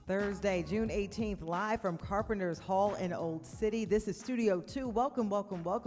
Thursday, June 18th, live from Carpenters Hall in Old City. This is Studio 2. Welcome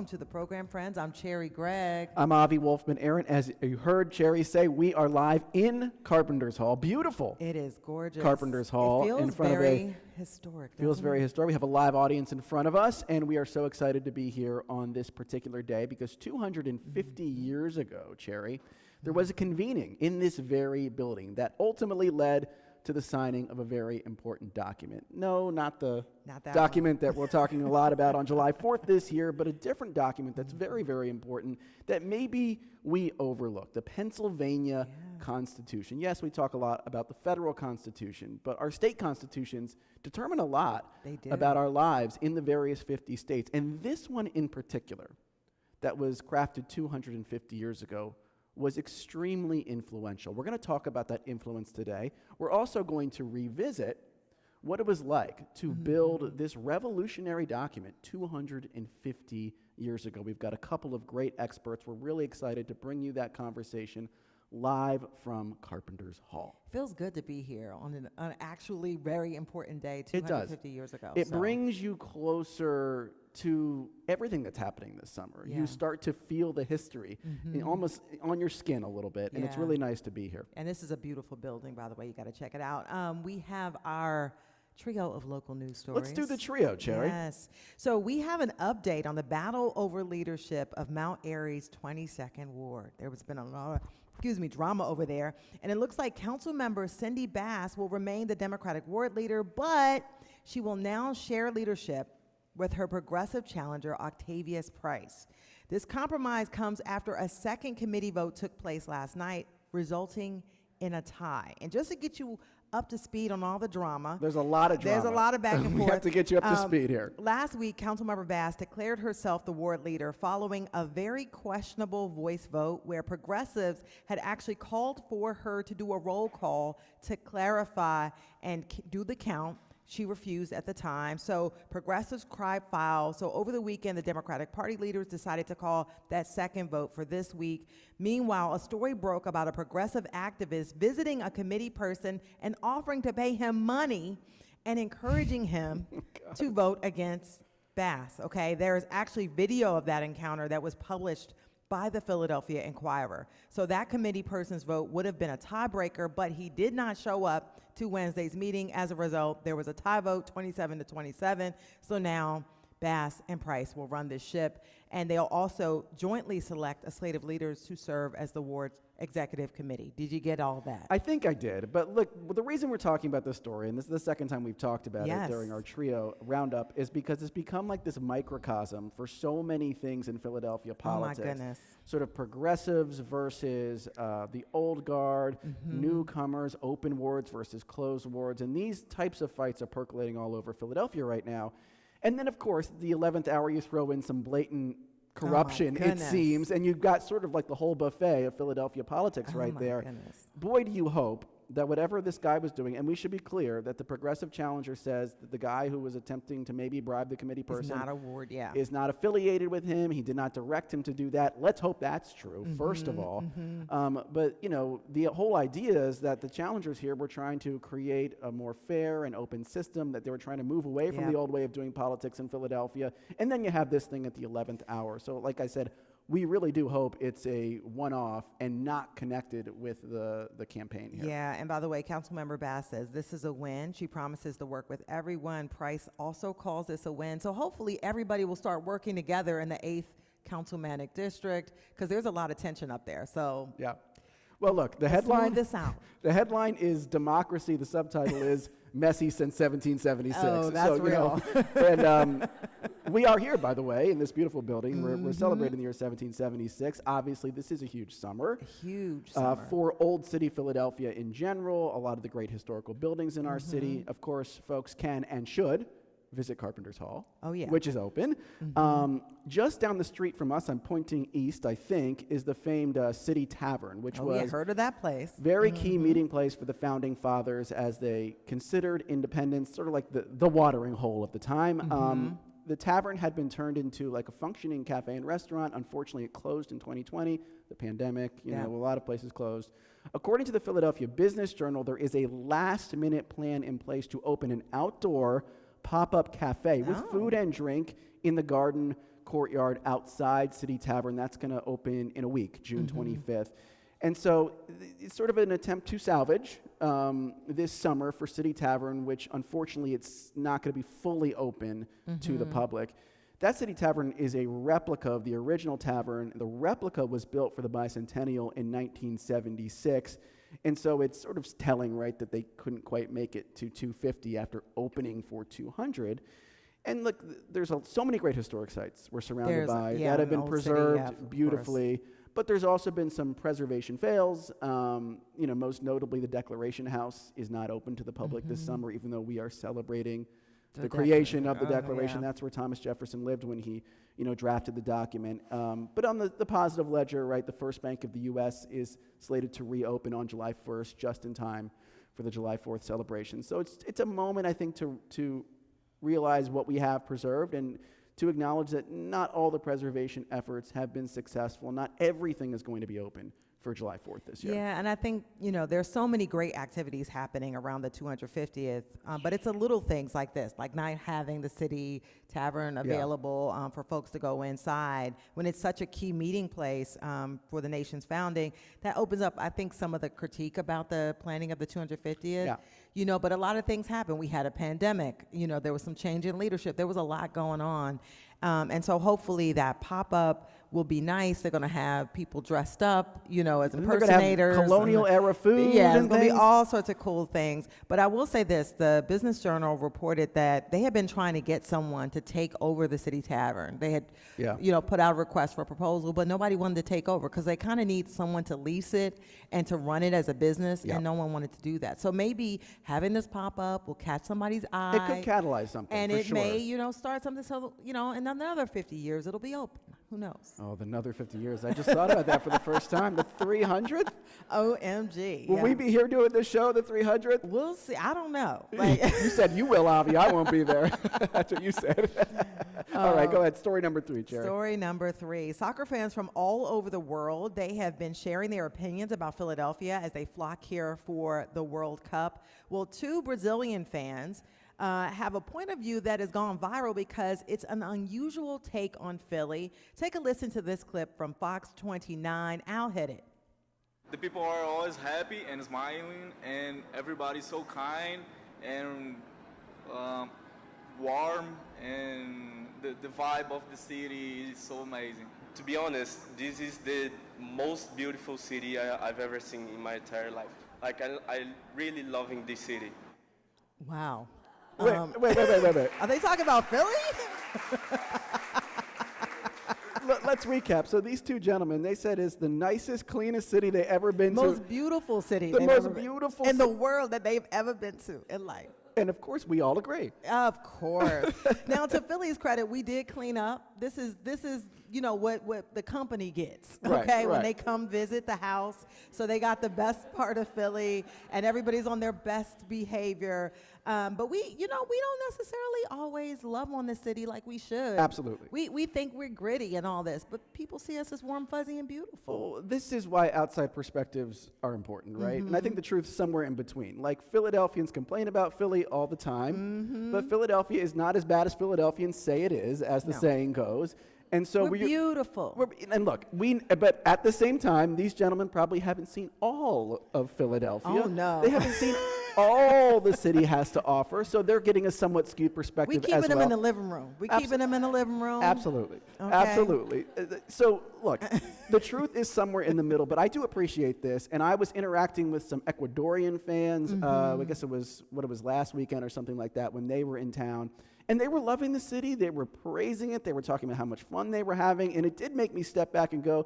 to the program, friends. I'm Cherry Gregg. I'm Avi Wolfman. Aaron, as you heard Cherry say, we are live in Carpenters Hall. Beautiful. It is gorgeous. Carpenters Hall. It feels in front very of historic. Feels very historic. We have a live audience in front of us, and we are so excited to be here on this particular day because 250 years ago, Cherry, there was a convening in this very building that ultimately led to the signing of a very important document. No, not that document that we're talking a lot about on July 4th this year, but a different document that's very, very important that maybe we overlook, the Pennsylvania Constitution. Yes, we talk a lot about the federal Constitution, but our state constitutions determine a lot about our lives in the various 50 states. And this one in particular, that was crafted 250 years ago, was extremely influential. We're going to talk about that influence today. We're also going to revisit what it was like to build this revolutionary document 250 years ago. We've got a couple of great experts. We're really excited to bring you that conversation live from Carpenters Hall. Feels good to be here on an actually very important day 250 years ago. It brings you closer to everything that's happening this summer. You start to feel the history almost on your skin a little bit, and it's really nice to be here. And this is a beautiful building, by the way. You got to check it out. We have our trio of local news stories. Let's do the trio, Cherry. Yes. So we have an update on the battle over leadership of Mount Airy's 22nd Ward. There has been a lot of drama over there. And it looks like council member Cindy Bass will remain the Democratic ward leader, but she will now share leadership with her progressive challenger, Octavius Price. This compromise comes after a second committee vote took place last night, resulting in a tie. And just to get you up to speed on all the drama. There's a lot of drama. There's a lot of back and forth. We have to get you up to speed here. Last week, Councilmember Bass declared herself the ward leader following a very questionable voice vote where progressives had actually called for her to do a roll call to clarify and do the count. She refused at the time. So progressives cried foul. So over the weekend, the Democratic Party leaders decided to call that second vote for this week. Meanwhile, a story broke about a progressive activist visiting a committee person and offering to pay him money and encouraging him to vote against Bass. Okay, there is actually video of that encounter that was published by the Philadelphia Inquirer. So that committee person's vote would have been a tiebreaker, but he did not show up to Wednesday's meeting. As a result, there was a tie vote, 27-27. So now Bass and Price will run this ship, and they'll also jointly select a slate of leaders to serve as the ward's executive committee. Did you get all that? I think I did, but look, the reason we're talking about this story, and this is the second time we've talked about it during our trio roundup, is because it's become like this microcosm for so many things in Philadelphia politics. Oh my goodness. Sort of progressives versus the old guard, newcomers, open wards versus closed wards, and these types of fights are percolating all over Philadelphia right now. And then, of course, the 11th hour, you throw in some blatant corruption, it seems, and you've got sort of like the whole buffet of Philadelphia politics right there. Boy, do you hope that whatever this guy was doing, and we should be clear that the progressive challenger says that the guy who was attempting to maybe bribe the committee person is not affiliated with him. He did not direct him to do that. Let's hope that's true, first of all. But, you know, the whole idea is that the challengers here were trying to create a more fair and open system, that they were trying to move away from the old way of doing politics in Philadelphia. And then you have this thing at the 11th hour. So, like I said, we really do hope it's a one-off and not connected with the campaign here. Yeah, and by the way, Councilmember Bass says this is a win. She promises to work with everyone. Price also calls this a win. So hopefully everybody will start working together in the 8th Councilmanic District, because there's a lot of tension up there. So yeah. Well, look, the headline. This out. The headline is Democracy. The subtitle is Messy since 1776. Oh, that's real. And we are here, by the way, in this beautiful building. We're celebrating the year 1776. Obviously, this is a huge summer. A huge summer. For Old City Philadelphia in general, a lot of the great historical buildings in our city. Of course, folks can and should visit Carpenters Hall, which is open. Just down the street from us, I'm pointing east, I think, is the famed City Tavern, which was heard of that place. Very key meeting place for the founding fathers as they considered independence, sort of like the watering hole of the time. The tavern had been turned into like a functioning cafe and restaurant. Unfortunately, it closed in 2020, the pandemic, you know, a lot of places closed. According to the Philadelphia Business Journal, there is a last-minute plan in place to open an outdoor pop-up cafe with food and drink in the garden courtyard outside City Tavern. That's going to open in a week, June 25th. And so it's sort of an attempt to salvage this summer for City Tavern, which unfortunately it's not going to be fully open to the public. That City Tavern is a replica of the original tavern. The replica was built for the bicentennial in 1976. And so it's sort of telling, right, that they couldn't quite make it to 250 after opening for 200. And look, there's so many great historic sites we're surrounded by that have been preserved beautifully. But there's also been some preservation fails. You know, most notably, the Declaration House is not open to the public this summer, even though we are celebrating the creation of the Declaration. That's where Thomas Jefferson lived when he, you know, drafted the document. But on the positive ledger, right, the First Bank of the U.S. is slated to reopen on July 1st, just in time for the July 4th celebration. So it's a moment, I think, to realize what we have preserved and to acknowledge that not all the preservation efforts have been successful. Not everything is going to be open for July 4th this year. Yeah, and I think, you know, there's so many great activities happening around the 250th, but it's the little things like this, like not having the City Tavern available for folks to go inside when it's such a key meeting place for the nation's founding. That opens up, I think, some of the critique about the planning of the 250th. You know, but a lot of things happened. We had a pandemic. You know, there was some change in leadership. There was a lot going on. And so hopefully that pop-up will be nice. They're going to have people dressed up, you know, as impersonators. Colonial era food. Yeah, there's going to be all sorts of cool things. But I will say this, the Business Journal reported that they had been trying to get someone to take over the City Tavern. They had, you know, put out a request for a proposal, but nobody wanted to take over because they kind of need someone to lease it and to run it as a business, and no one wanted to do that. So maybe having this pop-up will catch somebody's eye. It could catalyze something, and it may, you know, start something so, you know, in another 50 years it'll be open. Who knows? Oh, another 50 years. I just thought about that for the first time. The 300th? OMG. Will we be here doing this show, the 300th? We'll see. I don't know. Like you said you will, Avi. I won't be there. That's what you said. All right, go ahead. Story number 3, Cherry. Story number 3. Soccer fans from all over the world, they have been sharing their opinions about Philadelphia as they flock here for the World Cup. Well, 2 Brazilian fans have a point of view that has gone viral because it's an unusual take on Philly. Take a listen to this clip from Fox 29. I'll hit it. The people are always happy and smiling, and everybody's so kind and warm, and the vibe of the city is so amazing. To be honest, this is the most beautiful city I've ever seen in my entire life. Like, I really loving this city. Wow. Wait. Are they talking about Philly? Let's recap. So these 2 gentlemen, they said it's the nicest, cleanest city they've ever been to. Most beautiful city. The most beautiful in the world that they've ever been to in life. And of course, we all agree. Of course. Now, to Philly's credit, we did clean up. This is you know what the company gets. Okay, when they come visit the house, so they got the best part of Philly, and everybody's on their best behavior. But we don't necessarily always love on the city like we should. Absolutely. We think we're gritty and all this, but people see us as warm, fuzzy, and beautiful. Well, this is why outside perspectives are important, right? And I think the truth's somewhere in between. Like, Philadelphians complain about Philly all the time, but Philadelphia is not as bad as Philadelphians say it is, as the saying goes. And so we're beautiful. And look, but at the same time, these gentlemen probably haven't seen all of Philadelphia. Oh, no. They haven't seen all the city has to offer, so they're getting a somewhat skewed perspective as well. We keeping them in the living room. Keeping them in the living room. Absolutely. Okay. Absolutely. So, look, the truth is somewhere in the middle, but I do appreciate this, and I was interacting with some Ecuadorian fans, I guess it was last weekend or something like that, when they were in town. And they were loving the city. They were praising it. They were talking about how much fun they were having. And it did make me step back and go,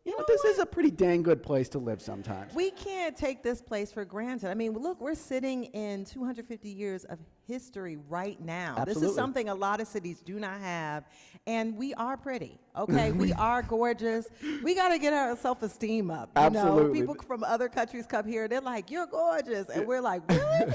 you know, this is a pretty dang good place to live sometimes. We can't take this place for granted. I mean, look, we're sitting in 250 years of history right now. Absolutely. This is something a lot of cities do not have. And we are pretty, okay? We are gorgeous. We got to get our self-esteem up. You Absolutely. know, people from other countries come here, they're like, you're gorgeous. And we're like, really?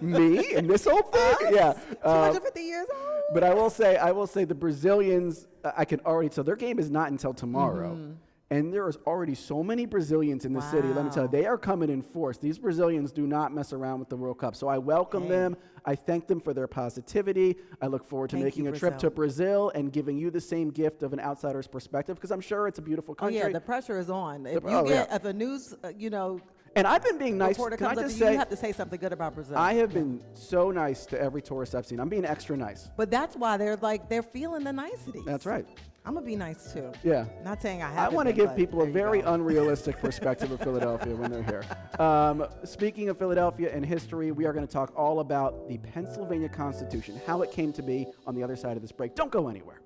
Me? And this old thing? Us? Yeah. 250 years old? But I will say the Brazilians, I can already tell their game is not until tomorrow. And there is already so many Brazilians in the city. Let me tell you, they are coming in force. These Brazilians do not mess around with the World Cup. So I welcome them. I thank them for their positivity. I look forward to making a trip to Brazil and giving you the same gift of an outsider's perspective, because I'm sure it's a beautiful country. Oh, yeah, the pressure is on. If you get, if the news, and I've been being nice. reporter Can I comes up just to you, say, you have to say something good about Brazil. I have been so nice to every tourist I've seen. I'm being extra nice. But that's why they're feeling the niceties. That's right. I'm going to be nice too. Yeah. Not saying I I haven't. want to give but people a there you very go. unrealistic perspective of Philadelphia when they're here. Speaking of Philadelphia and history, we are going to talk all about the Pennsylvania Constitution, how it came to be on the other side of this break. Don't go anywhere.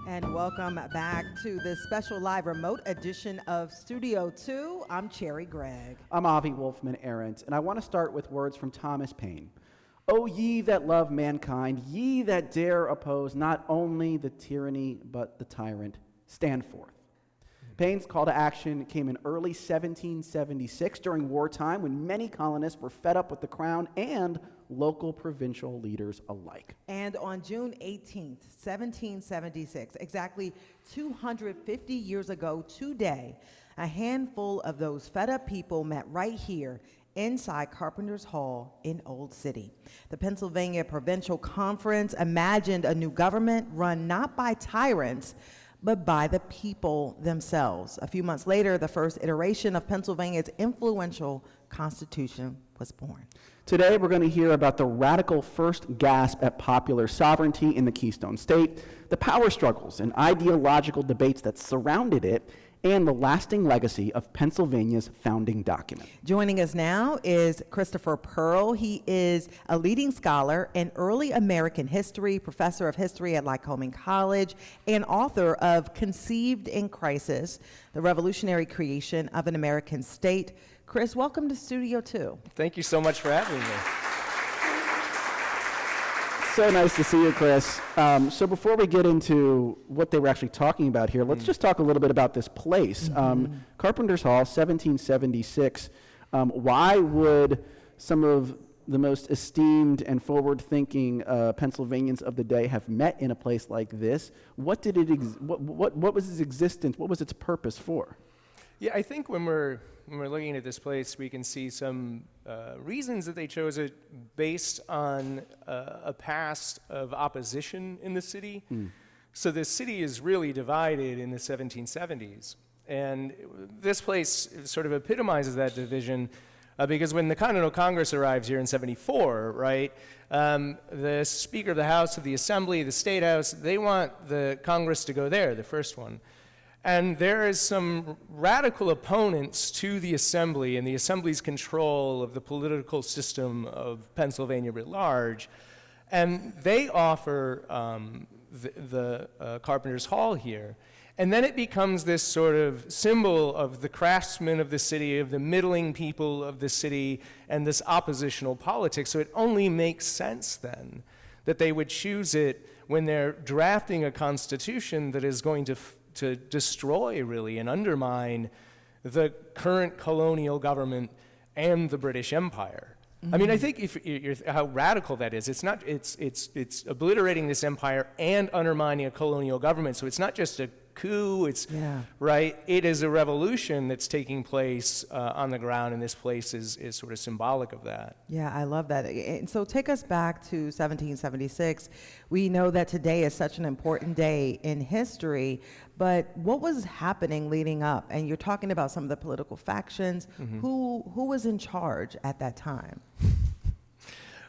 And welcome back to this special live remote edition of Studio 2. I'm Cherry Gregg. I'm Avi Wolfman Arendt, and I want to start with words from Thomas Paine. O ye that love mankind, ye that dare oppose not only the tyranny but the tyrant, stand forth. Paine's call to action came in early 1776 during wartime when many colonists were fed up with the crown and local provincial leaders alike. And on June 18th, 1776, exactly 250 years ago today, a handful of those fed up people met right here inside Carpenters Hall in Old City. The Pennsylvania Provincial Conference imagined a new government run not by tyrants, but by the people themselves. A few months later, the first iteration of Pennsylvania's influential Constitution was born. Today, we're going to hear about the radical first gasp at popular sovereignty in the Keystone State, the power struggles and ideological debates that surrounded it, and the lasting legacy of Pennsylvania's founding document. Joining us now is Christopher Pearl. He is a leading scholar in early American history, professor of history at Lycoming College, and author of Conceived in Crisis, the revolutionary creation of an American state. Chris, welcome to Studio 2. Thank you so much for having me. So nice to see you, Chris. So before we get into what they were actually talking about here, let's just talk a little bit about this place. Carpenters Hall, 1776. Why would some of the most esteemed and forward-thinking Pennsylvanians of the day have met in a place like this? What did it? What was its existence? What was its purpose for? Yeah, I think when we're looking at this place, we can see some reasons that they chose it based on a past of opposition in the city. So the city is really divided in the 1770s. And this place sort of epitomizes that division because when the Continental Congress arrives here in 74, right, the Speaker of the House of the Assembly, the State House, they want the Congress to go there, the first one. And there is some radical opponents to the Assembly and the Assembly's control of the political system of Pennsylvania writ large. And they offer the Carpenters Hall here. And then it becomes this sort of symbol of the craftsmen of the city, of the middling people of the city, and this oppositional politics. So it only makes sense then that they would choose it when they're drafting a constitution that is going to destroy, really, and undermine the current colonial government and the British Empire. I mean, I think how radical that is. It's obliterating this empire and undermining a colonial government. So it's not just a coup. Right. It is a revolution that's taking place on the ground, and this place is sort of symbolic of that. Yeah, I love that. And so take us back to 1776. We know that today is such an important day in history, but what was happening leading up? And you're talking about some of the political factions. Who was in charge at that time?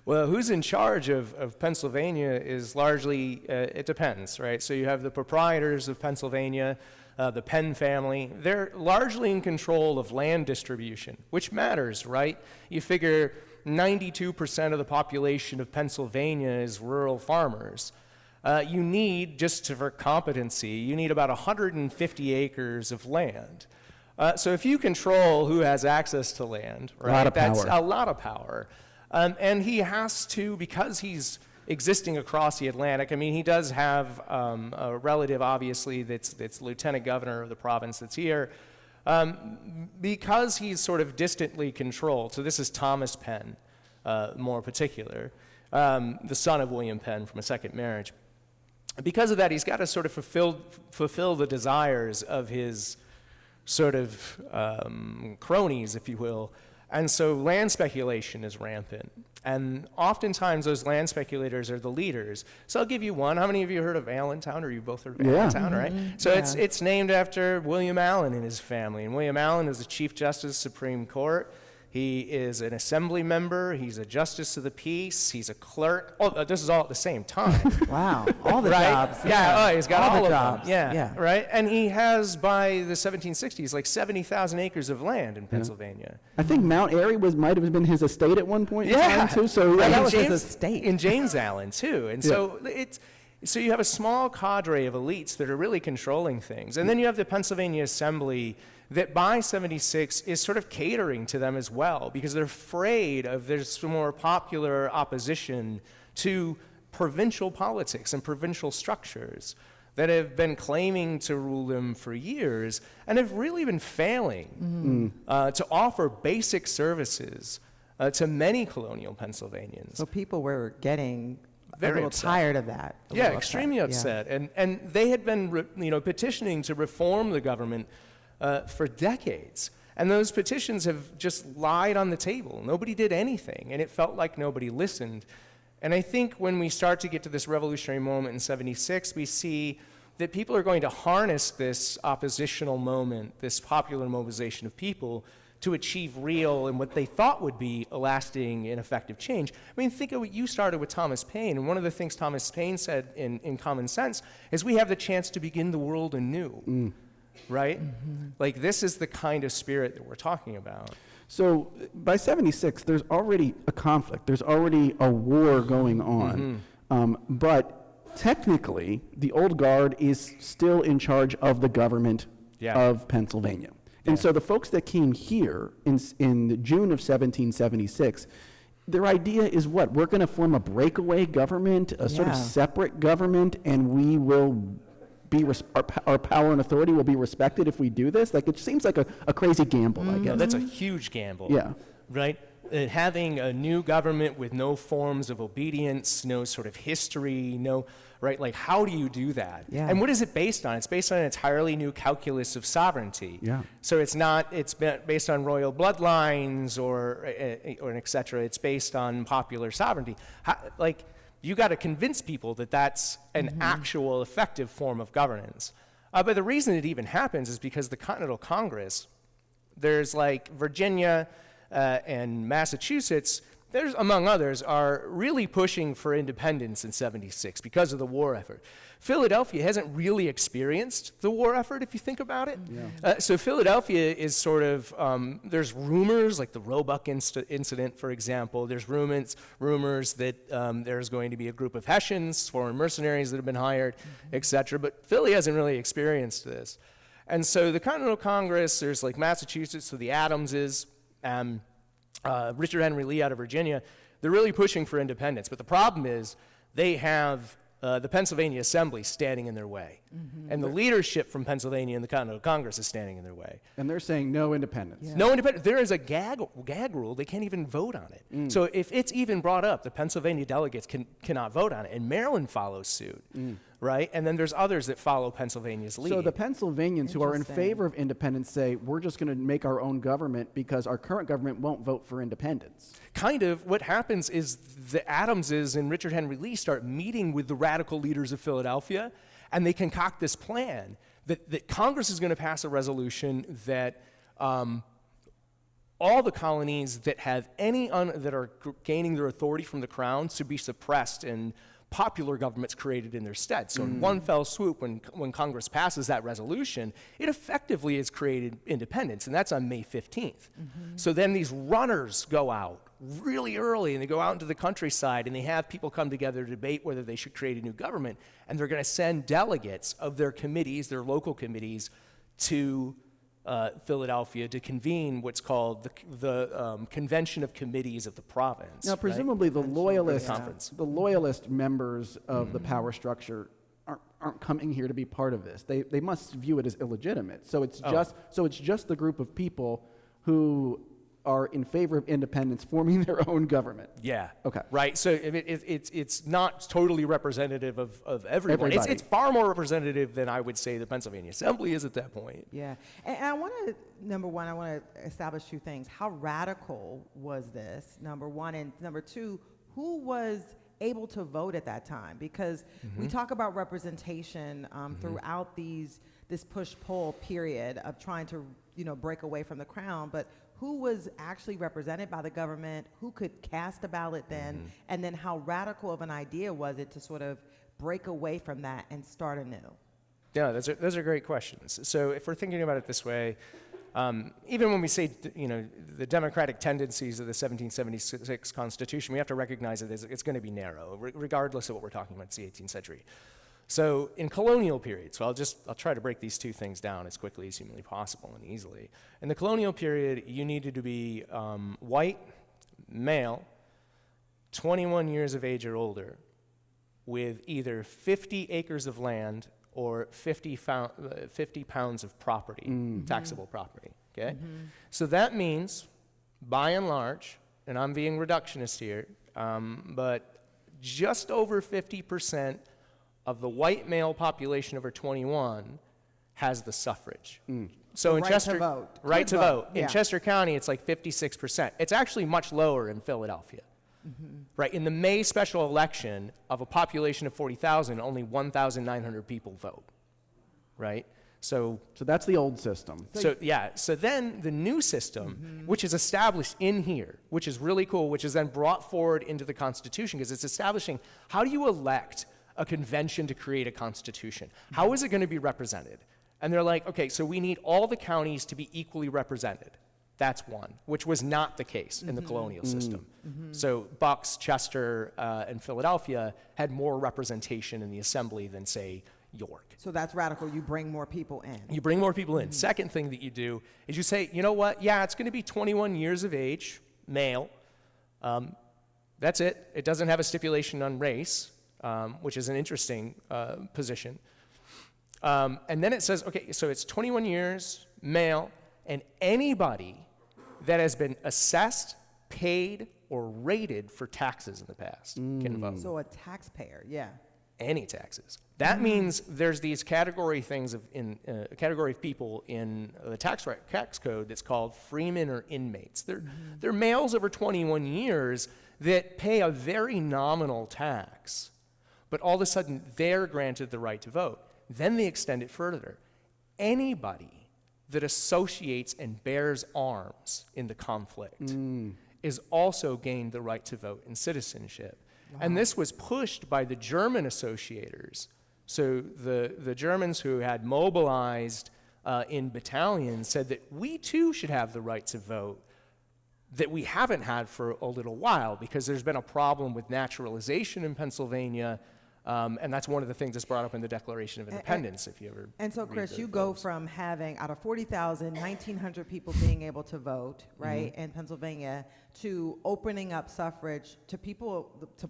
Well, who's in charge of Pennsylvania is largely, it depends, right? So you have the proprietors of Pennsylvania, the Penn family. They're largely in control of land distribution, which matters, right? You figure 92% of the population of Pennsylvania is rural farmers. You need, just for competency, you need about 150 acres of land. So if you control who has access to land, right, that's a lot of power. And he has to, because he's existing across the Atlantic, I mean, he does have a relative, obviously, that's lieutenant governor of the province that's here, because he's sort of distantly controlled. So this is Thomas Penn, more particular, the son of William Penn from a second marriage. Because of that, he's got to sort of fulfill the desires of his sort of cronies, if you will. And so land speculation is rampant. And oftentimes those land speculators are the leaders. So I'll give you one. How many of you heard of Allentown, or you both heard of Allentown, right? So it's named after William Allen and his family. And William Allen is the Chief Justice, Supreme Court. He is an assembly member. He's a justice of the peace. He's a clerk. Oh, this is all at the same time. Wow, all the right? jobs. Yeah, he's got all the of jobs. them. Yeah, right? And he has, by the 1760s, like 70,000 acres of land in Pennsylvania. I think Mount Airy might have been his estate at one point in time, too. So that yeah, was his estate. In James Allen, too. And so so you have a small cadre of elites that are really controlling things. And then you have the Pennsylvania Assembly that by 76 is sort of catering to them as well, because they're afraid of there's more popular opposition to provincial politics and provincial structures that have been claiming to rule them for years and have really been failing to offer basic services to many colonial Pennsylvanians. So people were getting very a little upset. tired of that. Yeah, extremely upset. And they had been petitioning to reform the government for decades. And those petitions have just lied on the table. Nobody did anything, and it felt like nobody listened. And I think when we start to get to this revolutionary moment in 76, we see that people are going to harness this oppositional moment, this popular mobilization of people, to achieve real and what they thought would be a lasting and effective change. I mean, think of what you started with Thomas Paine, and one of the things Thomas Paine said in Common Sense is we have the chance to begin the world anew. Right? Like, this is the kind of spirit that we're talking about. So by 76, there's already a conflict. There's already a war going on. But technically, the old guard is still in charge of the government of Pennsylvania. And so the folks that came here in June of 1776, their idea is what? We're going to form a breakaway government, a sort of separate government, and we will be our power and authority will be respected if we do this. Like, it seems like a crazy gamble, I guess. No, that's a huge gamble. Yeah. Right? Having a new government with no forms of obedience, no sort of history, right? Like, how do you do that? Yeah. And what is it based on? It's based on an entirely new calculus of sovereignty. Yeah. So it's based on royal bloodlines or et cetera. It's based on popular sovereignty. You got to convince people that that's an actual effective form of governance. But the reason it even happens is because the Continental Congress, there's like Virginia and Massachusetts, there's, among others, are really pushing for independence in 76 because of the war effort. Philadelphia hasn't really experienced the war effort, if you think about it. Yeah. So Philadelphia is sort of, there's rumors, like the Roebuck incident, for example. There's rumors that there's going to be a group of Hessians, foreign mercenaries that have been hired, et cetera. But Philly hasn't really experienced this. And so the Continental Congress, there's like Massachusetts, so the Adamses, Richard Henry Lee out of Virginia, they're really pushing for independence. But the problem is they have the Pennsylvania Assembly standing in their way. And the leadership from Pennsylvania and the Continental Congress is standing in their way. And they're saying no independence. Yeah. No independence. There is a gag rule. They can't even vote on it. So if it's even brought up, the Pennsylvania delegates cannot vote on it. And Maryland follows suit, right? And then there's others that follow Pennsylvania's lead. So the Pennsylvanians who are in Interesting. favor of independence say, we're just going to make our own government because our current government won't vote for independence. Kind of what happens is the Adamses and Richard Henry Lee start meeting with the radical leaders of Philadelphia, and they concoct this plan that Congress is going to pass a resolution that all the colonies that have that are gaining their authority from the crown should be suppressed and popular governments created in their stead. So in one fell swoop, when Congress passes that resolution, it effectively has created independence, and that's on May 15th. So then these runners go out really early, and they go out into the countryside, and they have people come together to debate whether they should create a new government, and they're going to send delegates of their committees, their local committees, to Philadelphia to convene what's called the Convention of Committees of the Province. Now, presumably the loyalist, conference. the loyalist members of the power structure aren't coming here to be part of this. They must view it as illegitimate. So it's just the group of people who are in favor of independence forming their own government. Yeah. Okay. Right. So it's not totally representative of everyone. Everybody. It's far more representative than I would say the Pennsylvania Assembly is at that point. Yeah, and I want to, number one, I want to establish two things. How radical was this, number one, and number two, who was able to vote at that time? Because we talk about representation throughout this push-pull period of trying to, break away from the crown, but who was actually represented by the government, who could cast a ballot then, and then how radical of an idea was it to sort of break away from that and start anew? Yeah, those are great questions. So if we're thinking about it this way, even when we say, the democratic tendencies of the 1776 Constitution, we have to recognize that it's going to be narrow, regardless of what we're talking about. It's the 18th century. So in colonial period, so I'll try to break these two things down as quickly as humanly possible and easily. In the colonial period, you needed to be white, male, 21 years of age or older, with either 50 acres of land or 50 pounds of property, taxable property, okay? So that means, by and large, and I'm being reductionist here, but just over 50% of the white male population over 21 has the suffrage. So in Right Chester, to vote. right Could to vote. yeah. In Chester County, it's like 56%. It's actually much lower in Philadelphia. Right, in the May special election of a population of 40,000, only 1,900 people vote, right? So that's the old system. so then the new system, which is established in here, which is really cool, which is then brought forward into the Constitution, because it's establishing how do you elect a convention to create a constitution? How is it going to be represented? And they're like, okay, so we need all the counties to be equally represented. That's one, which was not the case in the colonial system. So Bucks, Chester, and Philadelphia had more representation in the assembly than, say, York. So that's radical. You bring more people in. You bring more people in. Second thing that you do is you say, you know what? Yeah, it's going to be 21 years of age, male. That's it. It doesn't have a stipulation on race, which is an interesting position. And then it says, okay, so it's 21 years, male, and anybody that has been assessed, paid, or rated for taxes in the past can vote. So a taxpayer, yeah. Any taxes. That means there's these category things category of people in the tax code that's called freemen or inmates. They're males over 21 years that pay a very nominal tax, but all of a sudden they're granted the right to vote. Then they extend it further. Anybody that associates and bears arms in the conflict is also gained the right to vote and citizenship. And this was pushed by the German associators. So the Germans who had mobilized in battalions said that we too should have the right to vote that we haven't had for a little while, because there's been a problem with naturalization in Pennsylvania, and that's one of the things that's brought up in the Declaration of Independence, if you ever And so, read Chris, the you go books. from having, out of 40,000, 1,900 people being able to vote, right, in Pennsylvania, to opening up suffrage to people, to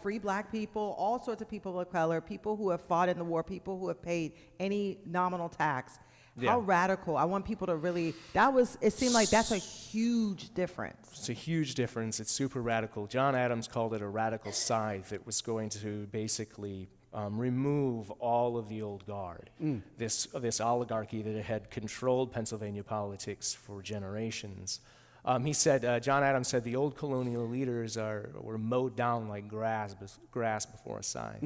free black people, all sorts of people of color, people who have fought in the war, people who have paid any nominal tax. Yeah. How radical. I want people to really, it seemed like that's a huge difference. It's a huge difference. It's super radical. John Adams called it a radical scythe that was going to basically remove all of the old guard, this oligarchy that had controlled Pennsylvania politics for generations. He said, John Adams said, the old colonial leaders were mowed down like grass before a scythe,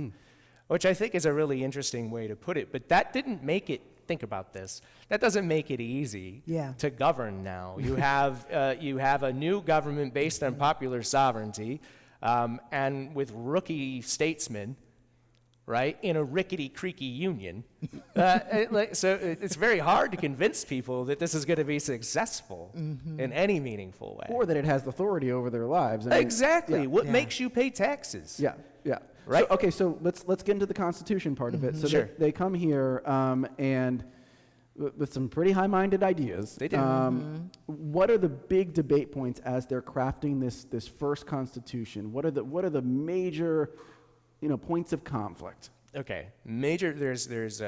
which I think is a really interesting way to put it. But that didn't make it, think about this, that doesn't make it easy to govern now. You have a new government based on popular sovereignty, and with rookie statesmen, right, in a rickety, creaky union. So it's very hard to convince people that this is going to be successful in any meaningful way. Or that it has authority over their lives. I mean, Exactly. yeah. What makes you pay taxes? Yeah, yeah. Right? So, okay, so let's get into the Constitution part of it. So Sure. they come here and with some pretty high-minded ideas. They do. What are the big debate points as they're crafting this first Constitution? What are the major points of conflict? Okay, there's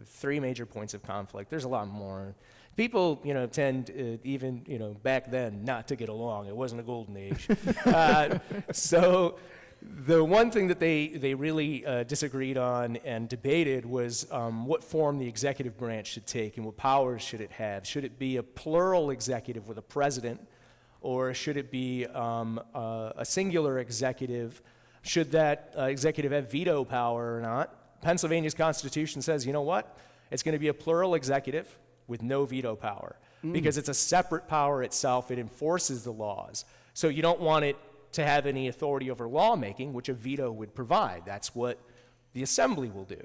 three major points of conflict. There's a lot more. People, tend, even, back then, not to get along. It wasn't a golden age. So the one thing that they really disagreed on and debated was what form the executive branch should take and what powers should it have. Should it be a plural executive with a president, or should it be a singular executive? Should that executive have veto power or not? Pennsylvania's Constitution says, you know what? It's going to be a plural executive with no veto power because it's a separate power itself. It enforces the laws. So you don't want it to have any authority over lawmaking, which a veto would provide. That's what the assembly will do,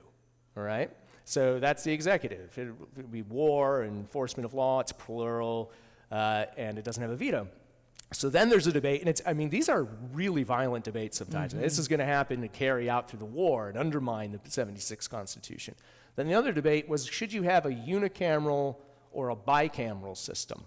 all right? So that's the executive. It would be war and enforcement of law. It's plural, and it doesn't have a veto. So then there's a debate, and these are really violent debates sometimes. And this is going to happen to carry out through the war and undermine the 76 Constitution. Then the other debate was, should you have a unicameral or a bicameral system?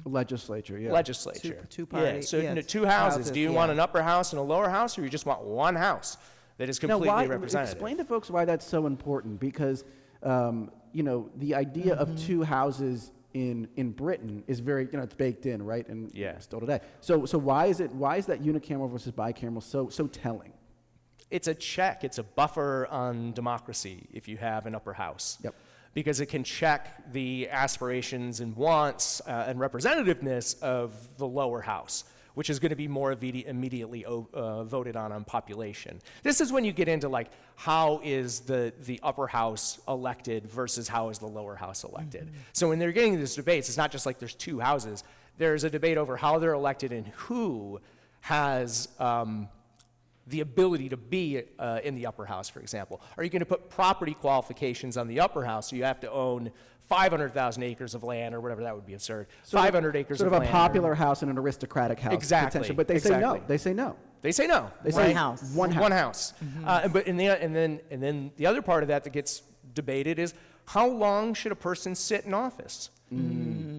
Legislature, yeah. Legislature. Two-party, Yeah, so yes. two houses. Houses, Do you want an upper house and a lower house, or you just want one house that is completely representative? Explain to folks why that's so important, because the idea of two houses in Britain is very, it's baked in, right? And still today. So why is that unicameral versus bicameral so telling? It's a check. It's a buffer on democracy if you have an upper house. Yep. Because it can check the aspirations and wants and representativeness of the lower house, which is going to be more immediately voted on population. This is when you get into how is the upper house elected versus how is the lower house elected. So when they're getting these debates, it's not just like there's two houses. There's a debate over how they're elected and who has the ability to be in the upper house, for example. Are you going to put property qualifications on the upper house, so you have to own 500,000 acres of land, or whatever? That would be absurd. 500 acres of land. Sort of a popular house and an aristocratic house. Exactly. But they say no. They say no. They say no. They say one house. But and then the other part of that gets debated is, how long should a person sit in office?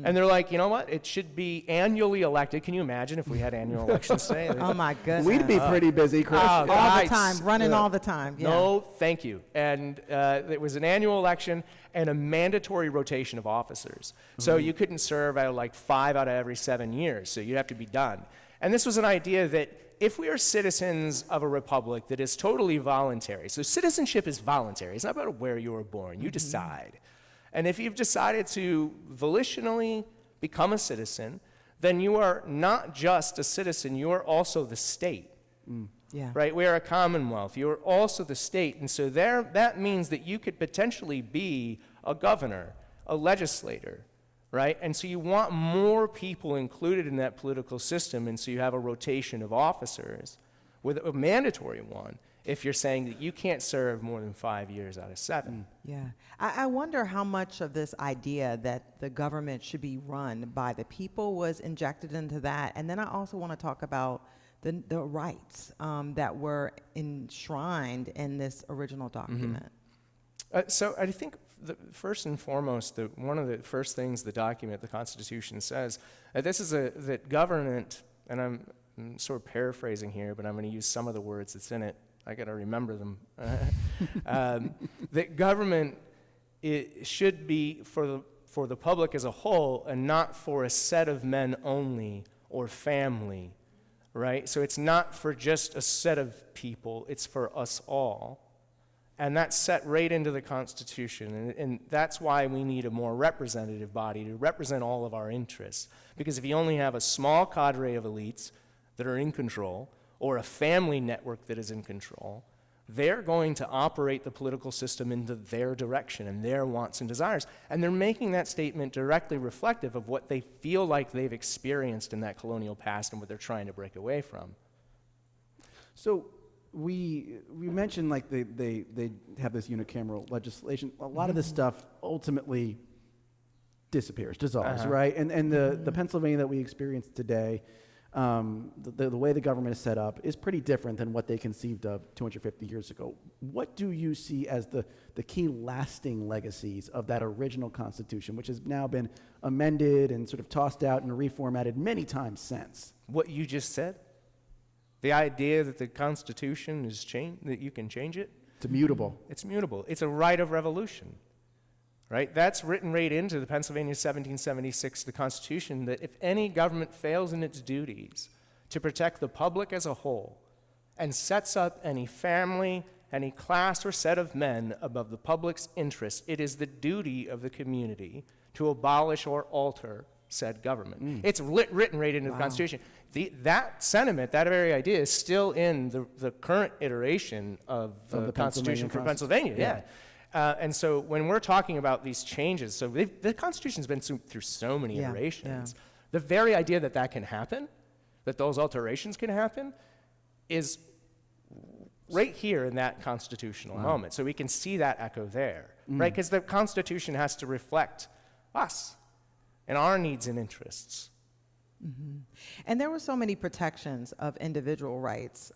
And they're like, you know what? It should be annually elected. Can you imagine if we had annual elections today? Oh my goodness. We'd be pretty busy, Chris. all the time, running all the time. Yeah. No, thank you. And it was an annual election and a mandatory rotation of officers. So you couldn't serve out 5 out of every 7 years. So you'd have to be done. And this was an idea that if we are citizens of a republic that is totally voluntary, so citizenship is voluntary. It's not about where you were born. You decide. And if you've decided to volitionally become a citizen, then you are not just a citizen, you are also the state. Yeah. Right? We are a commonwealth. You are also the state. And so that means that you could potentially be a governor, a legislator, right? And so you want more people included in that political system, and so you have a rotation of officers with a mandatory one if you're saying that you can't serve more than 5 years out of 7. Yeah. I wonder how much of this idea that the government should be run by the people was injected into that. And then I also want to talk about the rights that were enshrined in this original document. So I think first and foremost, one of the first things the document, the Constitution says, this is that government, and I'm sort of paraphrasing here, but I'm going to use some of the words that's in it. I got to remember them. That government should be for the public as a whole and not for a set of men only or family, right? So it's not for just a set of people, it's for us all. And that's set right into the Constitution, and that's why we need a more representative body to represent all of our interests. Because if you only have a small cadre of elites that are in control, or a family network that is in control, they're going to operate the political system into their direction and their wants and desires. And they're making that statement directly reflective of what they feel like they've experienced in that colonial past and what they're trying to break away from. So we mentioned like they have this unicameral legislation. A lot of this stuff ultimately disappears, dissolves, right? And the Pennsylvania that we experience today, the way the government is set up is pretty different than what they conceived of 250 years ago. What do you see as the key lasting legacies of that original Constitution, which has now been amended and sort of tossed out and reformatted many times since? What you just said? The idea that the Constitution is that you can change it? It's immutable. It's mutable. It's a right of revolution. Right? That's written right into the Pennsylvania 1776, the Constitution, that if any government fails in its duties to protect the public as a whole and sets up any family, any class or set of men above the public's interests, it is the duty of the community to abolish or alter said government. It's written right into the Constitution. That sentiment, that very idea, is still in the current iteration of the Constitution for Pennsylvania. Yeah. And so when we're talking about these changes, so the Constitution's been through so many iterations. The very idea that that can happen, that those alterations can happen, is right here in that constitutional moment. So we can see that echo there, right? Because the Constitution has to reflect us and our needs and interests. And there were so many protections of individual rights,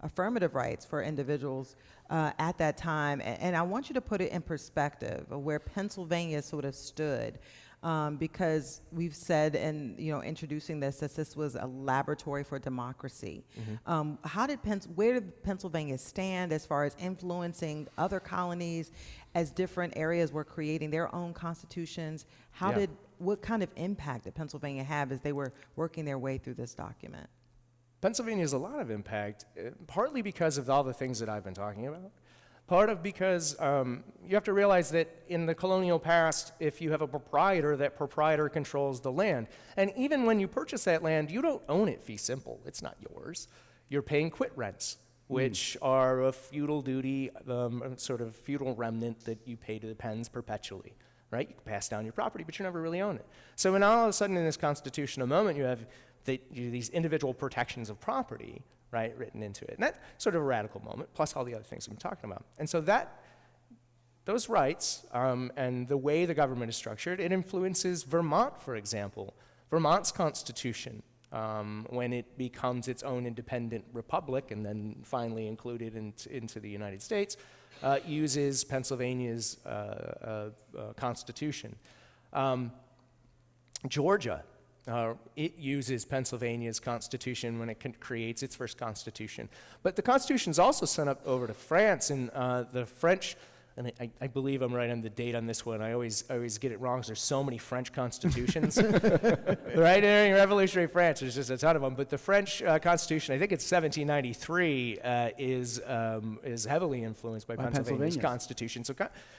affirmative rights for individuals at that time. And I want you to put it in perspective of where Pennsylvania sort of stood, because we've said in introducing this that this was a laboratory for democracy. Where did Pennsylvania stand as far as influencing other colonies as different areas were creating their own constitutions? What kind of impact did Pennsylvania have as they were working their way through this document? Pennsylvania has a lot of impact, partly because of all the things that I've been talking about. Part of because you have to realize that in the colonial past, if you have a proprietor, that proprietor controls the land. And even when you purchase that land, you don't own it fee simple. It's not yours. You're paying quit rents, which are a feudal duty, sort of feudal remnant that you pay to the Penns perpetually. Right? You can pass down your property, but you never really own it. So when all of a sudden in this constitutional moment, you have these individual protections of property, right, written into it. And that's sort of a radical moment, plus all the other things I'm talking about. And so those rights and the way the government is structured, it influences Vermont, for example. Vermont's constitution, when it becomes its own independent republic and then finally included into the United States, uses Pennsylvania's constitution. Georgia, it uses Pennsylvania's constitution when it creates its first constitution. But the constitution's also sent up over to France, and the French, and I believe I'm right on the date on this one. I always get it wrong because there's so many French constitutions. Right during Revolutionary France, there's just a ton of them. But the French Constitution, I think it's 1793, is heavily influenced by Pennsylvania's Constitution.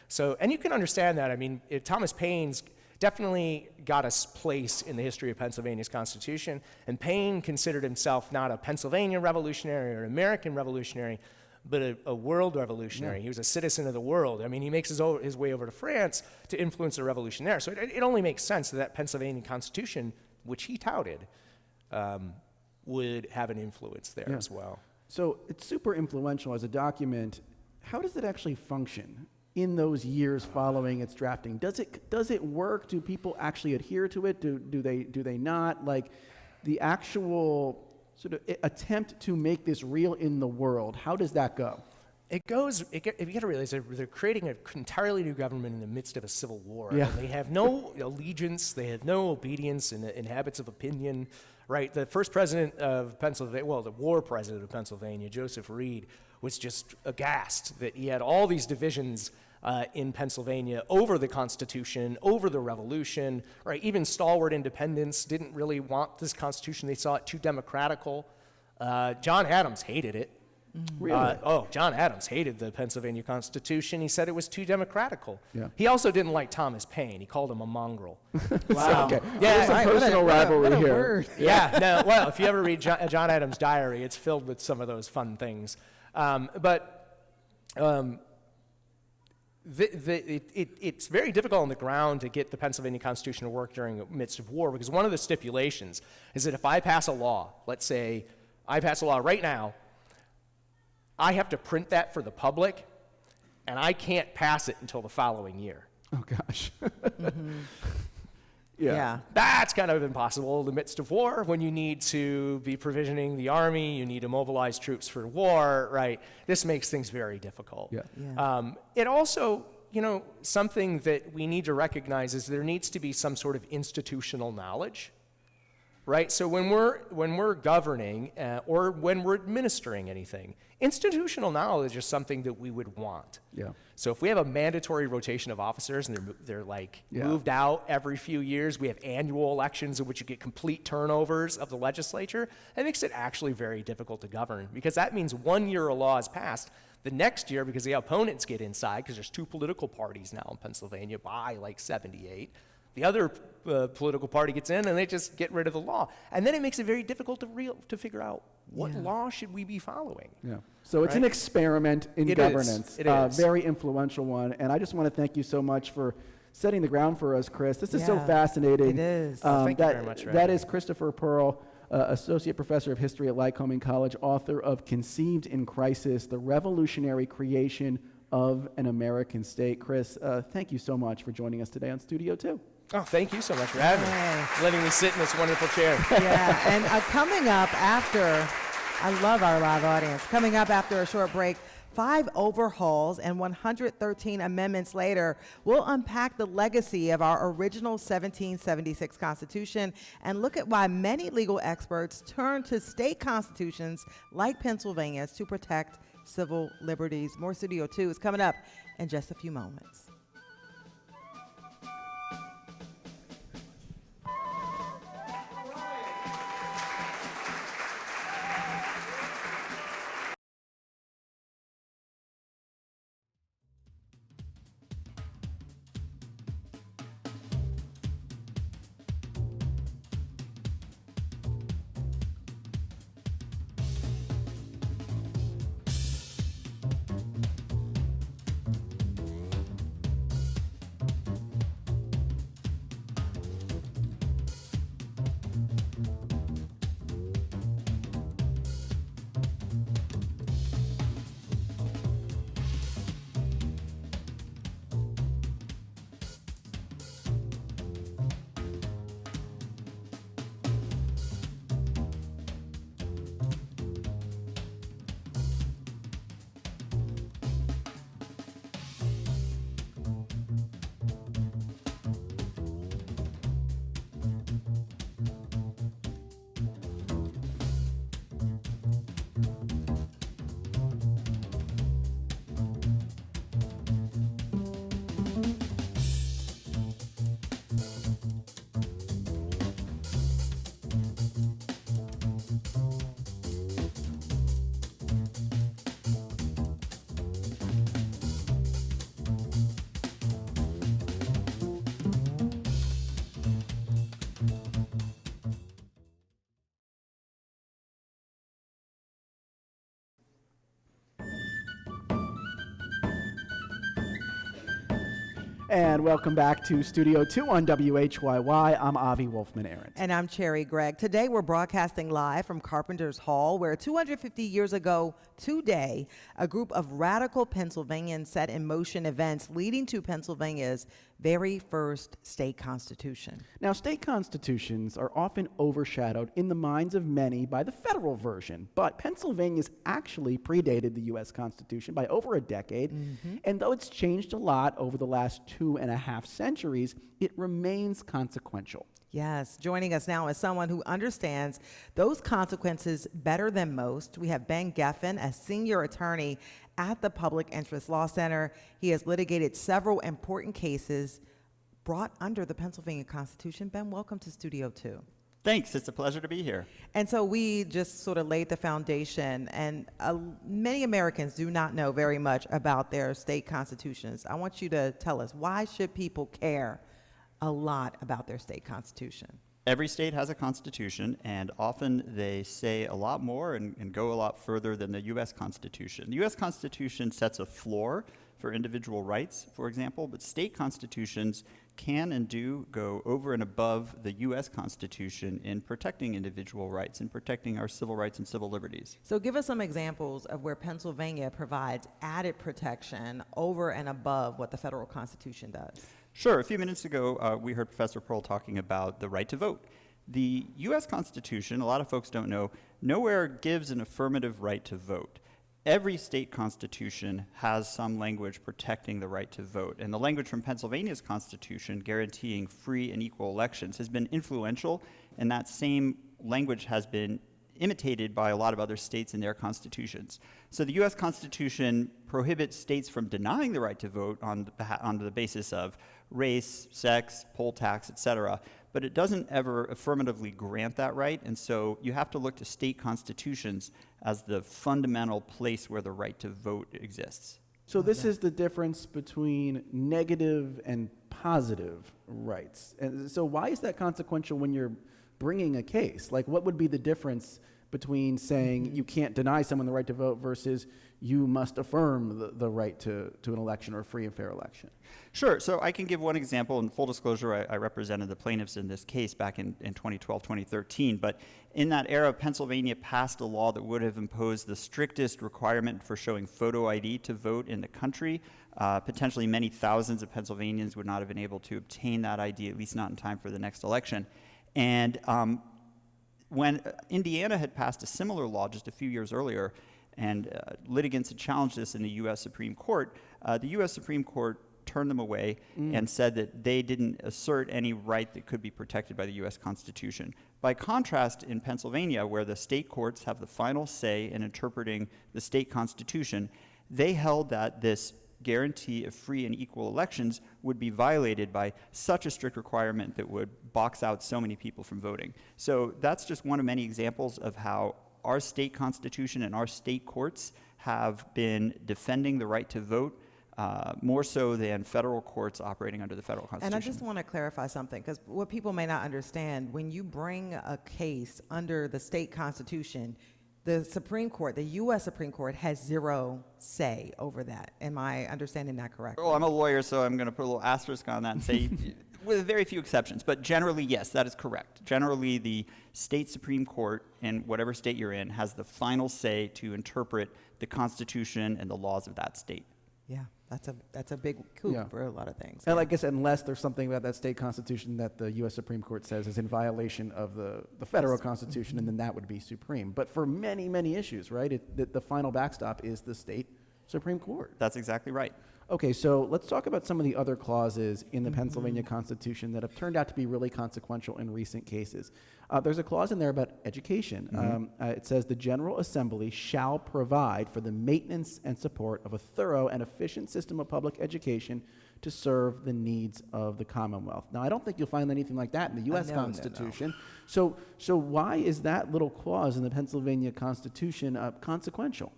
So, and you can understand that. I mean, Thomas Paine's definitely got a place in the history of Pennsylvania's Constitution. And Paine considered himself not a Pennsylvania revolutionary or American revolutionary, but a world revolutionary. Yeah. He was a citizen of the world. I mean, he makes his way over to France to influence a revolution there. So it only makes sense that Pennsylvania Constitution, which he touted, would have an influence there as well. So it's super influential as a document. How does it actually function in those years following its drafting? Does it work? Do people actually adhere to it? Do they not? Like the actual sort of attempt to make this real in the world, how does that go? You got to realize they're creating an entirely new government in the midst of a civil war. Yeah. And they have no allegiance, they have no obedience in habits of opinion, right? The first president of Pennsylvania, well, the war president of Pennsylvania, Joseph Reed, was just aghast that he had all these divisions in Pennsylvania over the Constitution, over the Revolution, right? Even stalwart independents didn't really want this Constitution. They saw it too democratical. John Adams hated it. Really? John Adams hated the Pennsylvania Constitution. He said it was too democratical. Yeah. He also didn't like Thomas Paine. He called him a mongrel. Wow. Okay. Yeah, There's a personal rivalry what a here. word. Yeah, no, well, if you ever read John Adams' diary, it's filled with some of those fun things. It's very difficult on the ground to get the Pennsylvania Constitution to work during the midst of war, because one of the stipulations is that if I pass a law, let's say I pass a law right now, I have to print that for the public, and I can't pass it until the following year. Oh, gosh. Yeah. That's kind of impossible in the midst of war when you need to be provisioning the army, you need to mobilize troops for war, right? This makes things very difficult. Yeah. Yeah. It also, something that we need to recognize is there needs to be some sort of institutional knowledge, right? So when we're governing or when we're administering anything, institutional knowledge is something that we would want. Yeah. So if we have a mandatory rotation of officers and they're moved out every few years, we have annual elections in which you get complete turnovers of the legislature, that makes it actually very difficult to govern, because that means 1 year a law is passed. The next year, because the opponents get inside, because there's two political parties now in Pennsylvania by 78, the other political party gets in and they just get rid of the law. And then it makes it very difficult to figure out what law should we be following. Yeah. So it's an experiment in governance. It is. Very influential one. And I just want to thank you so much for setting the ground for us, Chris. This is so Yeah, fascinating. it is. Thank you very much for That having is Christopher Pearl, Associate Professor of History at Lycoming College, author of Conceived in Crisis, The Revolutionary Creation of an American State. Chris, thank you so much for joining us today on Studio 2. Oh, thank you so much for having me, letting me sit in this wonderful chair. Yeah, and coming up after, I love our live audience. Coming up after a short break, 5 overhauls and 113 amendments later, we'll unpack the legacy of our original 1776 Constitution and look at why many legal experts turn to state constitutions like Pennsylvania's to protect civil liberties. More Studio 2 is coming up in just a few moments. And welcome back to Studio 2 on WHYY. I'm Avi Wolfman-Arendt. And I'm Cherry Gregg. Today we're broadcasting live from Carpenters Hall, where 250 years ago today, a group of radical Pennsylvanians set in motion events leading to Pennsylvania's very first state constitution. Now, state constitutions are often overshadowed in the minds of many by the federal version, but Pennsylvania's actually predated the U.S. Constitution by over a decade, and though it's changed a lot over the last 2.5 centuries, it remains consequential. Yes, joining us now is someone who understands those consequences better than most. We have Ben Geffen, a senior attorney at the Public Interest Law Center. He has litigated several important cases brought under the Pennsylvania Constitution. Ben, welcome to Studio 2. Thanks, it's a pleasure to be here. And so we just sort of laid the foundation, and many Americans do not know very much about their state constitutions. I want you to tell us, why should people care a lot about their state constitution? Every state has a constitution, and often they say a lot more and go a lot further than the U.S. Constitution. The U.S. Constitution sets a floor for individual rights, for example, but state constitutions can and do go over and above the U.S. Constitution in protecting individual rights and protecting our civil rights and civil liberties. So give us some examples of where Pennsylvania provides added protection over and above what the federal Constitution does. Sure. A few minutes ago, we heard Professor Pearl talking about the right to vote. The U.S. Constitution, a lot of folks don't know, nowhere gives an affirmative right to vote. Every state constitution has some language protecting the right to vote, and the language from Pennsylvania's constitution guaranteeing free and equal elections has been influential, and that same language has been imitated by a lot of other states in their constitutions. So the U.S. Constitution prohibits states from denying the right to vote on the basis of race, sex, poll tax, etc., but it doesn't ever affirmatively grant that right, and so you have to look to state constitutions as the fundamental place where the right to vote exists. So this is the difference between negative and positive rights. And so why is that consequential when you're bringing a case? Like, what would be the difference between saying you can't deny someone the right to vote versus you must affirm the right to an election or a free and fair election? Sure. So I can give one example. In full disclosure, I represented the plaintiffs in this case back in 2012, 2013. But in that era, Pennsylvania passed a law that would have imposed the strictest requirement for showing photo ID to vote in the country. Potentially many thousands of Pennsylvanians would not have been able to obtain that ID, at least not in time for the next election. And when Indiana had passed a similar law just a few years earlier, and litigants had challenged this in the U.S. Supreme Court, the U.S. Supreme Court turned them away and said that they didn't assert any right that could be protected by the U.S. Constitution. By contrast, in Pennsylvania, where the state courts have the final say in interpreting the state constitution, they held that this guarantee of free and equal elections would be violated by such a strict requirement that would box out so many people from voting. So that's just one of many examples of how our state constitution and our state courts have been defending the right to vote more so than federal courts operating under the federal constitution. And I just want to clarify something, because what people may not understand, when you bring a case under the state constitution, the Supreme Court, the U.S. Supreme Court, has zero say over that. Am I understanding that correctly? Well, I'm a lawyer, so I'm going to put a little asterisk on that and say, with very few exceptions, but generally, yes, that is correct. Generally, the state Supreme Court, in whatever state you're in, has the final say to interpret the Constitution and the laws of that state. Yeah, that's a big coup for a lot of things. And I guess unless there's something about that state constitution that the U.S. Supreme Court says is in violation of the federal constitution, and then that would be supreme. But for many, many issues, right, the final backstop is the state Supreme Court. That's exactly right. Okay, so let's talk about some of the other clauses in the Pennsylvania Constitution that have turned out to be really consequential in recent cases. There's a clause in there about education. It says the General Assembly shall provide for the maintenance and support of a thorough and efficient system of public education to serve the needs of the Commonwealth. Now, I don't think you'll find anything like that in the U.S. Constitution. No. So why is that little clause in the Pennsylvania Constitution consequential?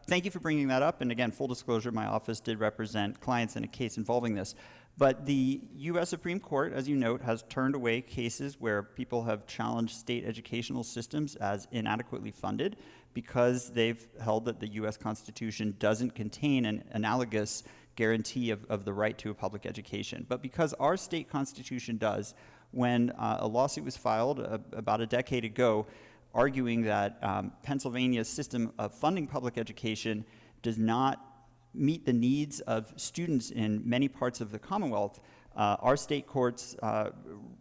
Thank you for bringing that up. And again, full disclosure, my office did represent clients in a case involving this. But the U.S. Supreme Court, as you note, has turned away cases where people have challenged state educational systems as inadequately funded because they've held that the U.S. Constitution doesn't contain an analogous guarantee of the right to a public education. But because our state constitution does, when a lawsuit was filed about a decade ago arguing that Pennsylvania's system of funding public education does not meet the needs of students in many parts of the Commonwealth, our state courts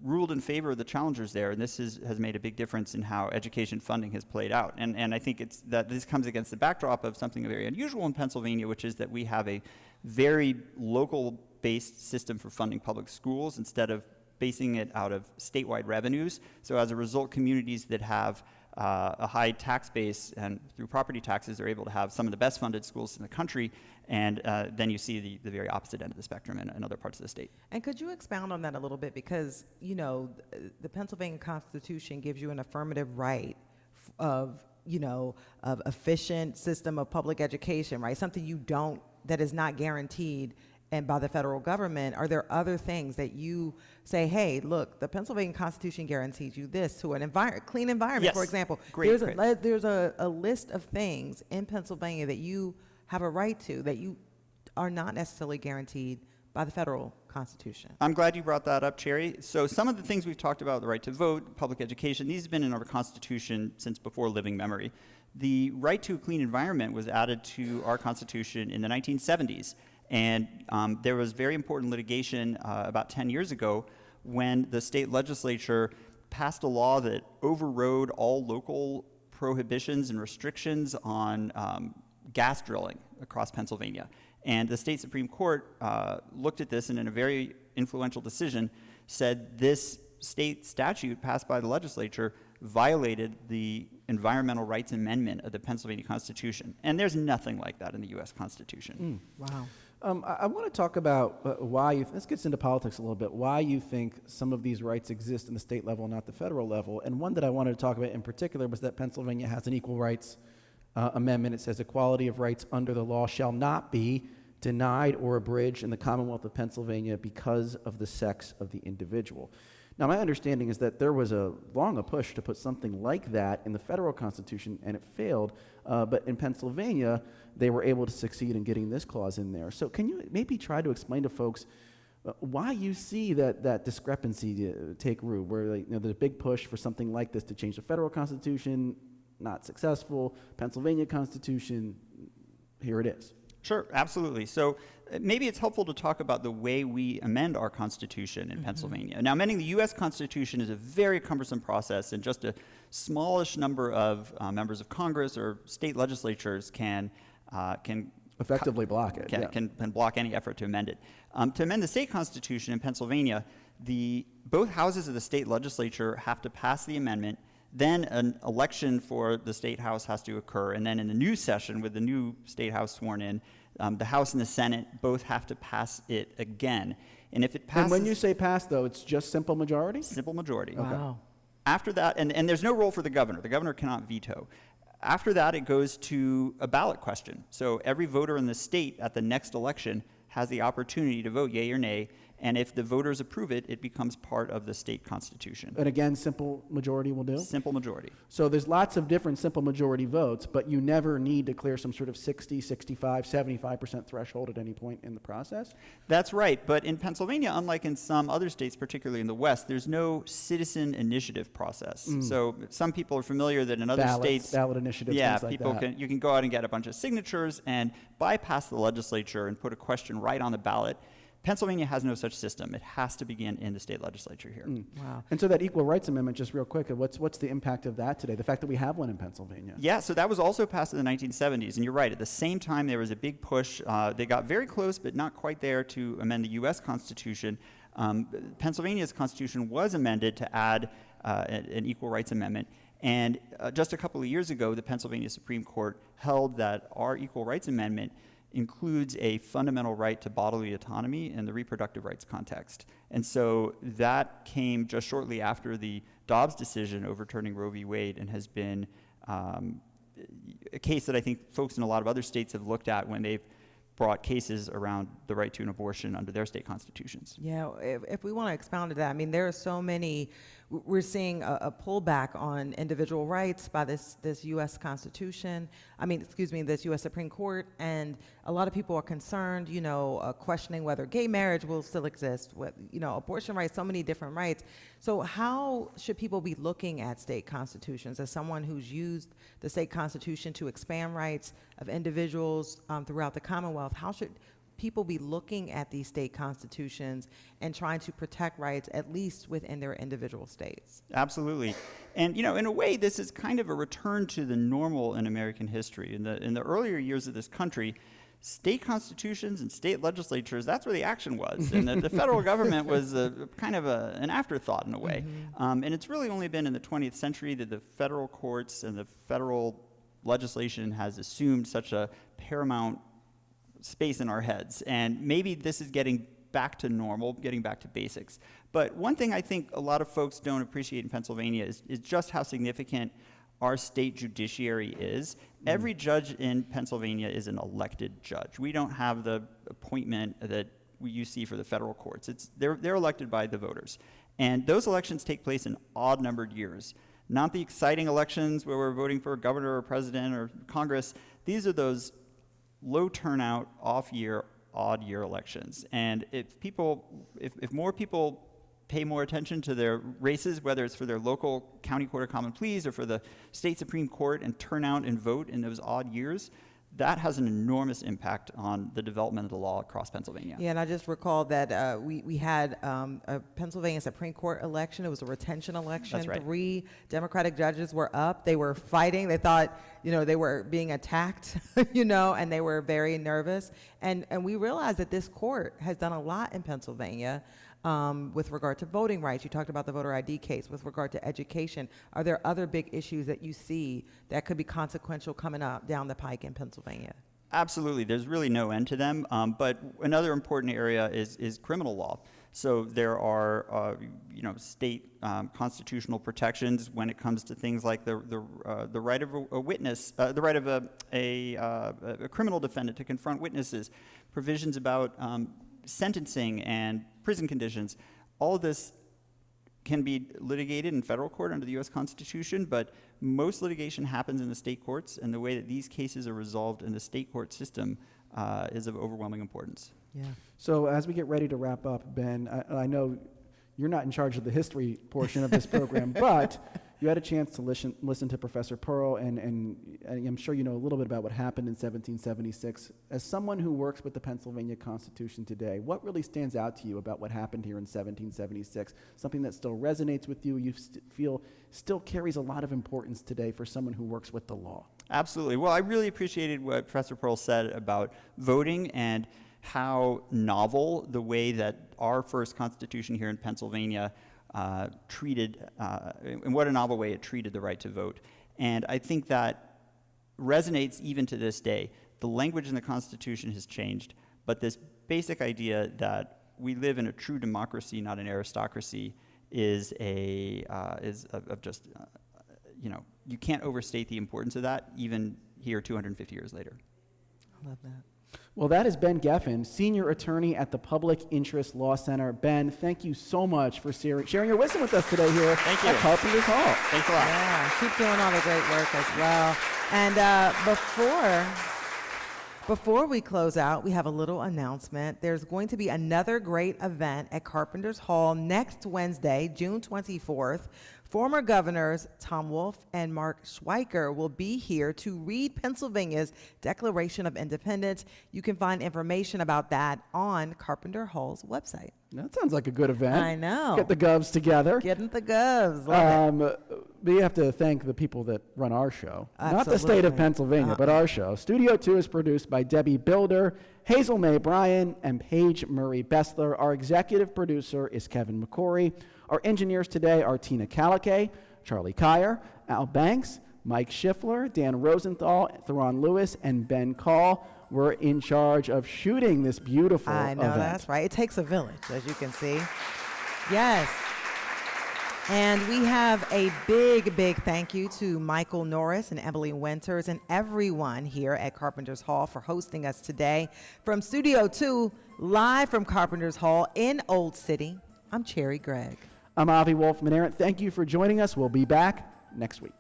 ruled in favor of the challengers there, and this has made a big difference in how education funding has played out. And I think it's that this comes against the backdrop of something very unusual in Pennsylvania, which is that we have a very local-based system for funding public schools instead of basing it out of statewide revenues. So as a result, communities that have a high tax base and through property taxes are able to have some of the best funded schools in the country, and then you see the very opposite end of the spectrum in other parts of the state. And could you expound on that a little bit? Because, you know, the Pennsylvania Constitution gives you an affirmative right of efficient system of public education, right? Something that is not guaranteed and by the federal government. Are there other things that you say, hey, look, the Pennsylvania Constitution guarantees you this to an clean environment, Yes. for example? Great. There's a list of things in Pennsylvania that you have a right to that you are not necessarily guaranteed by the federal Constitution. I'm glad you brought that up, Cherry. So some of the things we've talked about, the right to vote, public education, these have been in our Constitution since before living memory. The right to a clean environment was added to our Constitution in the 1970s. And there was very important litigation about 10 years ago when the state legislature passed a law that overrode all local prohibitions and restrictions on gas drilling across Pennsylvania. And the state Supreme Court looked at this and in a very influential decision said this state statute passed by the legislature violated the Environmental Rights Amendment of the Pennsylvania Constitution. And there's nothing like that in the U.S. Constitution. Wow. I want to talk about why this gets into politics a little bit, why you think some of these rights exist in the state level, not the federal level. And one that I wanted to talk about in particular was that Pennsylvania has an equal rights amendment. It says equality of rights under the law shall not be denied or abridged in the Commonwealth of Pennsylvania because of the sex of the individual. Now, my understanding is that there was a push to put something like that in the federal Constitution, and it failed. But in Pennsylvania, they were able to succeed in getting this clause in there. So can you maybe try to explain to folks why you see that discrepancy take root, where there's a big push for something like this to change the federal Constitution, not successful, Pennsylvania Constitution, here it is. Sure, absolutely. So maybe it's helpful to talk about the way we amend our Constitution in Pennsylvania. Now, amending the U.S. Constitution is a very cumbersome process, and just a smallish number of members of Congress or state legislatures can effectively block it. Can block any effort to amend it. To amend the state constitution in Pennsylvania, both houses of the state legislature have to pass the amendment. Then an election for the state house has to occur, and then in the new session with the new state house sworn in, the House and the Senate both have to pass it again. And if it passes, and when you say pass, though, it's just simple majority? Simple majority. Wow. After that, and there's no role for the governor. The governor cannot veto. After that, it goes to a ballot question. So every voter in the state at the next election has the opportunity to vote yea or nay, and if the voters approve it, it becomes part of the state constitution. And again, simple majority will do? Simple majority. So there's lots of different simple majority votes, but you never need to clear some sort of 60, 65, 75% threshold at any point in the process? That's right, but in Pennsylvania, unlike in some other states, particularly in the West, there's no citizen initiative process. So some people are familiar that in other states, ballot initiatives, things like people that. you can go out and get a bunch of signatures and bypass the legislature and put a question right on the ballot. Pennsylvania has no such system. It has to begin in the state legislature here. Wow. And so that Equal Rights Amendment, just real quick, what's the impact of that today, the fact that we have one in Pennsylvania? Yeah, so that was also passed in the 1970s, and you're right. At the same time, there was a big push. They got very close, but not quite there, to amend the U.S. Constitution. Pennsylvania's Constitution was amended to add an Equal Rights Amendment. And just a couple of years ago, the Pennsylvania Supreme Court held that our Equal Rights Amendment includes a fundamental right to bodily autonomy in the reproductive rights context. And so that came just shortly after the Dobbs decision overturning Roe v. Wade, and has been a case that I think folks in a lot of other states have looked at when they've brought cases around the right to an abortion under their state constitutions. Yeah, if we want to expound to that, I mean, there are so many we're seeing a pullback on individual rights by this U.S. Constitution. This U.S. Supreme Court, and a lot of people are concerned, questioning whether gay marriage will still exist, abortion rights, so many different rights. So how should people be looking at state constitutions? As someone who's used the state constitution to expand rights of individuals throughout the Commonwealth, how should people be looking at these state constitutions and trying to protect rights, at least within their individual states? Absolutely. And, in a way, this is kind of a return to the normal in American history. In the earlier years of this country, state constitutions and state legislatures, that's where the action was. And the federal government was kind of an afterthought in a way. And it's really only been in the 20th century that the federal courts and the federal legislation has assumed such a paramount space in our heads. And maybe this is getting back to normal, getting back to basics. But one thing I think a lot of folks don't appreciate in Pennsylvania is just how significant our state judiciary is. Every judge in Pennsylvania is an elected judge. We don't have the appointment that you see for the federal courts. They're elected by the voters. And those elections take place in odd-numbered years. Not the exciting elections where we're voting for a governor or president or Congress. These are those low turnout, off-year, odd-year elections. And if more people pay more attention to their races, whether it's for their local county court of common pleas or for the state Supreme Court, and turn out and vote in those odd years, that has an enormous impact on the development of the law across Pennsylvania. Yeah, and I just recall that we had a Pennsylvania Supreme Court election. It was a retention election. That's right. 3 Democratic judges were up. They were fighting. They thought, they were being attacked, and they were very nervous. And we realized that this court has done a lot in Pennsylvania with regard to voting rights. You talked about the voter ID case. With regard to education, are there other big issues that you see that could be consequential coming up down the pike in Pennsylvania? Absolutely. There's really no end to them. But another important area is criminal law. So there are, state constitutional protections when it comes to things like the right of a witness, the right of a criminal defendant to confront witnesses, provisions about sentencing and prison conditions. All of this can be litigated in federal court under the U.S. Constitution, but most litigation happens in the state courts, and the way that these cases are resolved in the state court system is of overwhelming importance. Yeah. So as we get ready to wrap up, Ben, I know you're not in charge of the history portion of this program, but you had a chance to listen to Professor Pearl, and I'm sure you know a little bit about what happened in 1776. As someone who works with the Pennsylvania Constitution today, what really stands out to you about what happened here in 1776? Something that still resonates with you, feel still carries a lot of importance today for someone who works with the law? Absolutely. Well, I really appreciated what Professor Pearl said about voting and how novel the way that our first Constitution here in Pennsylvania treated, in what a novel way it treated the right to vote. And I think that resonates even to this day. The language in the Constitution has changed, but this basic idea that we live in a true democracy, not an aristocracy, is just, you can't overstate the importance of that, even here 250 years later. I love that. Well, that is Ben Geffen, Senior Attorney at the Public Interest Law Center. Ben, thank you so much for sharing your wisdom with us today here at Carpenters Hall. Thanks a lot. Yeah, keep doing all the great work as well. And before we close out, we have a little announcement. There's going to be another great event at Carpenters Hall next Wednesday, June 24th. Former governors Tom Wolf and Mark Schweiker will be here to read Pennsylvania's Declaration of Independence. You can find information about that on Carpenter Hall's website. That sounds like a good event. I know. Get the govs together. Getting the govs. Love it. We have to thank the people that run our show. Absolutely. Not the state of Pennsylvania, but our show. Studio 2 is produced by Debbie Builder, Hazel May Bryan, and Paige Murray Bessler. Our executive producer is Kevin McCory. Our engineers today are Tina Caliquet, Charlie Kyer, Al Banks, Mike Schiffler, Dan Rosenthal, Theron Lewis, and Ben Call. We're in charge of shooting this beautiful event. I know, that's right. It takes a village, as you can see. Yes. And we have a big, big thank you to Michael Norris and Emily Winters and everyone here at Carpenters Hall for hosting us today. From Studio 2, live from Carpenters Hall in Old City, I'm Cherry Gregg. I'm Avi Wolfman-Arndt. Thank you for joining us. We'll be back next week.